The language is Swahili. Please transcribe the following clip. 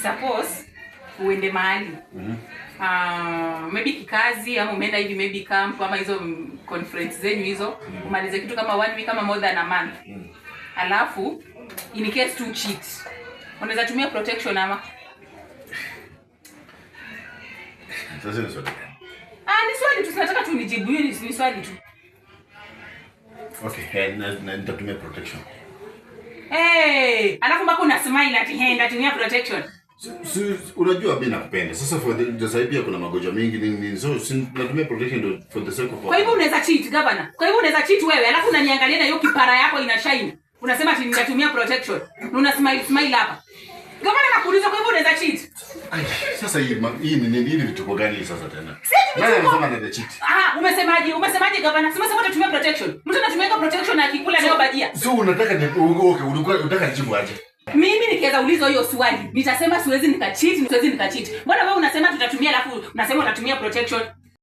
suppose uende mahali. Maybe kikazi ama umeenda hivi maybe camp ama hizo conference zenyu hizo, umalize kitu kama 1 week kama more than a month. Alafu in case to cheat, unaweza tumia protection ama? Sasa ni swali. Ni swali tu, tunataka tu nijibu, ni swali tu. Okay, na nitatumia protection. Alafu mbona una smile ati ndatumia protection? Unajua mimi nakupenda. Sasa for the side pia kuna magonjwa mengi nini, so natumia protection for the sake of. Kwa hivyo unaweza cheat governor. Kwa hivyo unaweza cheat wewe, alafu unaniangalia na hiyo kipara yako ina shine. Unasema ati ninatumia protection. Na una smile hapa. Governor nakuuliza, kwa hivyo unaweza cheat? Sasa hii ni nini vitu gani sasa tena? Nani anasema na cheat? Umesemaje? Umesemaje governor? Sema utatumia protection. Mtu anatumia protection na akikula nayo bajia. So unataka okay, unataka nijibu aje? Mimi nikiweza ulizwa hiyo swali, nitasema siwezi nikacheat. Mbona wewe unasema tutatumia alafu unasema utatumia protection?